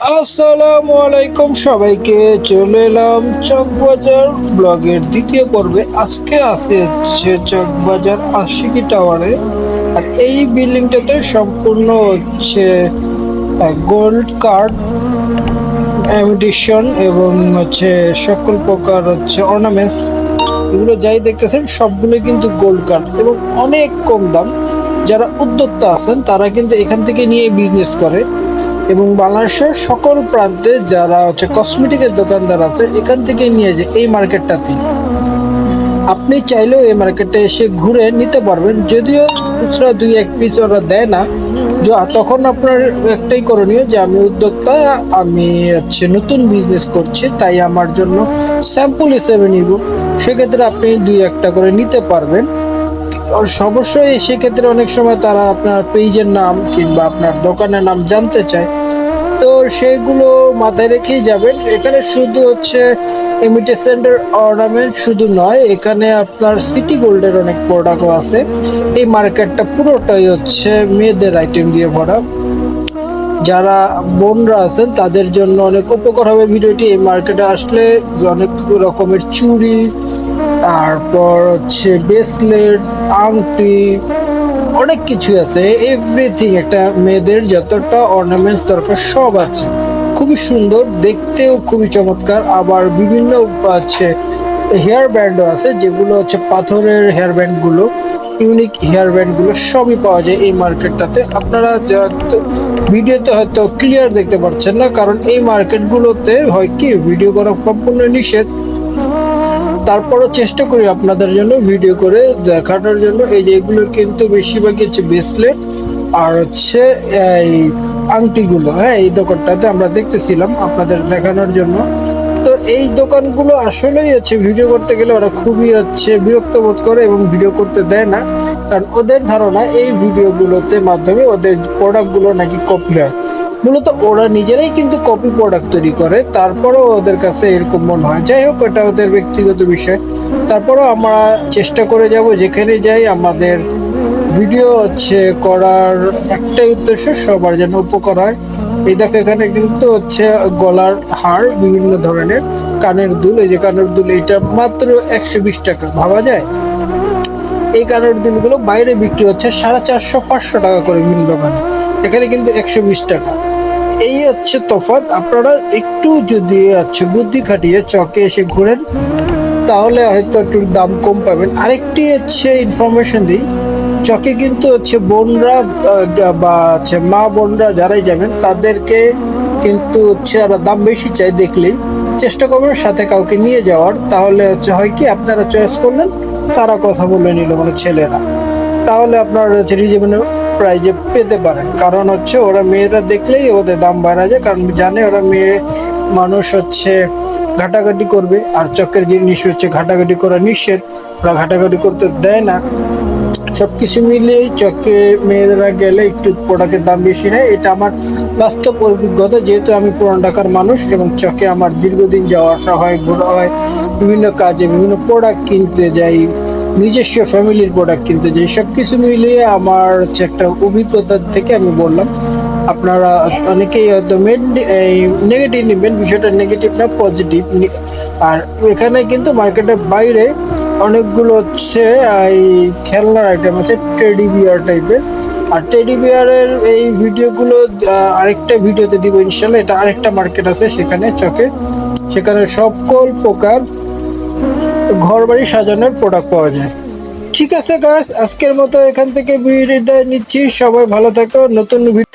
আসসালামু আলাইকুম সবাইকে, চলে এলাম চকবাজার ব্লগের দ্বিতীয় পর্বে। আজকে আছে হচ্ছে চকবাজার আশিকি টাওয়ারে। আর এই বিল্ডিংটাতে সম্পূর্ণ হচ্ছে গোল্ড কার্ড এমিটেশন এবং হচ্ছে সকল প্রকার হচ্ছে অর্নামেন্টস, এগুলো যাই দেখতেছেন সবগুলো কিন্তু গোল্ড কার্ড এবং অনেক কম দাম। যারা উদ্যোক্তা আছেন তারা কিন্তু এখান থেকে নিয়ে বিজনেস করে এবং বাংলাদেশের সকল প্রান্তে যারা হচ্ছে কসমেটিকের দোকানদার আছে এখান থেকে নিয়ে যায় এই মার্কেটটাতে। আপনি চাইলেও এই মার্কেটে এসে ঘুরে নিতে পারবেন, যদিও খুচরা দুই এক পিস ওরা দেয় না। তখন আপনার একটাই করণীয় যে আমি উদ্যোক্তা, আমি হচ্ছে নতুন বিজনেস করছি, তাই আমার জন্য স্যাম্পল হিসেবে নিব। সেক্ষেত্রে আপনি দুই একটা করে নিতে পারবেন। অবশ্যই সেক্ষেত্রে অনেক সময় তারা আপনার পেজের নাম কিংবা আপনার দোকানের নাম জানতে চায়, তো সেগুলো মাথায় রেখেই যাবেন। এখানে শুধু হচ্ছে ইমিটেশনের অর্নামেন্ট শুধু নয়, এখানে আপনার সিটি গোল্ডের অনেক প্রোডাক্টও আছে। এই মার্কেটটা পুরোটাই হচ্ছে মেয়েদের আইটেম দিয়ে ভরা। যারা বোনরা আছেন তাদের জন্য অনেক উপকার হবে ভিডিওটি। এই মার্কেটে আসলে অনেক রকমের চুড়ি, তারপর হচ্ছে ব্রেসলেট, আংটি, অনেক কিছু আছে। এভরিথিং, একটা মেয়েদের যতটা অর্নামেন্টস দরকার সব আছে। খুবই সুন্দর, দেখতেও খুবই চমৎকার। আবার বিভিন্ন আছে হেয়ার ব্যান্ডও আছে, যেগুলো হচ্ছে পাথরের হেয়ার ব্যান্ডগুলো, ইউনিক হেয়ার ব্যান্ডগুলো সবই পাওয়া যায় এই মার্কেটটাতে। আপনারা ভিডিওতে হয়তো ক্লিয়ার দেখতে পাচ্ছেন না, কারণ এই মার্কেটগুলোতে হয় কি ভিডিও করা সম্পূর্ণ নিষেধ। তারপরও চেষ্টা করি আপনাদের জন্য ভিডিও করে দেখানোর জন্য। এই যে এগুলো কিন্তু বেশিরভাগই হচ্ছে ব্রেসলেট আর হচ্ছে এই আংটিগুলো। হ্যাঁ, এই দোকানটাতে আমরা দেখতেছিলাম আপনাদের দেখানোর জন্য। তো এই দোকানগুলো আসলেই হচ্ছে ভিডিও করতে গেলে ওরা খুবই হচ্ছে বিরক্ত বোধ করে এবং ভিডিও করতে দেয় না, কারণ ওদের ধারণা এই ভিডিওগুলোতে মাধ্যমে ওদের প্রোডাক্টগুলো নাকি কপি হয়। মূলত ওরা নিজেরাই কিন্তু কপি প্রোডাক্ট তৈরি করে, তারপরেও ওদের কাছে এরকম মনে হয়। যাই হোক, এটা ওদের ব্যক্তিগত বিষয়। তারপরেও আমরা চেষ্টা করে যাব, যেখানে যাই আমাদের ভিডিও হচ্ছে করার একটাই উদ্দেশ্য, সবার যেন উপকার হয়। এই দেখো এখানে কিন্তু হচ্ছে গলার হার, বিভিন্ন ধরনের কানের দুল। এই যে কানের দুল, এটা মাত্র 120 টাকা, ভাবা যায়? এই কানের দুলগুলো বাইরে বিক্রি হচ্ছে 450-500 টাকা করে বিভিন্ন দোকানে, এখানে কিন্তু 120 টাকা। এই হচ্ছে তফাৎ। আপনারা একটু যদি হচ্ছে বুদ্ধি খাটিয়ে চকে এসে ঘুরেন তাহলে হয়তো একটু দাম কম পাবেন। আরেকটি হচ্ছে ইনফরমেশন দিই, চকে কিন্তু হচ্ছে বোনরা বা হচ্ছে মা বোনরা যারাই যাবেন তাদেরকে কিন্তু হচ্ছে আবার দাম বেশি চাই দেখলেই। চেষ্টা করবেন সাথে কাউকে নিয়ে যাওয়ার, তাহলে হচ্ছে হয় কি আপনারা চয়েস করলেন, তারা কথা বলে নিল মানে ছেলেরা, তাহলে আপনারা হচ্ছে রিজনেবল প্রাইজে পেতে পারেন। কারণ হচ্ছে ওরা মেয়েরা দেখলেই ওদের দাম বাড়া যায়, কারণ জানে ওরা মেয়ে মানুষ হচ্ছে ঘাটাঘাটি করবে, আর চকের জিনিস হচ্ছে ঘাটাঘাটি করা নিষেধ, ওরা ঘাটাঘাটি করতে দেয় না। সবকিছু মিলিয়ে চকে মেয়েরা গেলে একটু প্রোডাক্টের দাম বেশি নেয়, এটা আমার বাস্তব অভিজ্ঞতা। যেহেতু আমি পুরান ঢাকার মানুষ এবং চকে আমার দীর্ঘদিন যাওয়া আসা হয়, ঘোরা হয়, বিভিন্ন কাজে বিভিন্ন প্রোডাক্ট কিনতে যাই, নিজস্ব ফ্যামিলির প্রোডাক্ট কিনতে যাই। সবকিছু মিলিয়ে আমার হচ্ছে একটা অভিজ্ঞতা থেকে আমি বললাম। আপনারা অনেকেই হয়তো নেগেটিভ নেবেন, বিষয়টা নেগেটিভ না, পজিটিভ। আর এখানে কিন্তু মার্কেটের বাইরে অনেকগুলো হচ্ছে এই খেলনার আইটেম আছে, টেডি বিয়ার টাইপের। আর টেডি বিয়ারের এই ভিডিওগুলো আরেকটা ভিডিওতে দিব ইনশাল্লাহ। এটা আরেকটা মার্কেট আছে সেখানে চকে, সেখানে সকল প্রকার ঘর বাড়ি সাজানোর প্রোডাক্ট পাওয়া যায়। ঠিক আছে গাইস, আজকের মতো এখান থেকে বিদায় নিচ্ছি। সবাই ভালো থাকো। নতুন ভিডিও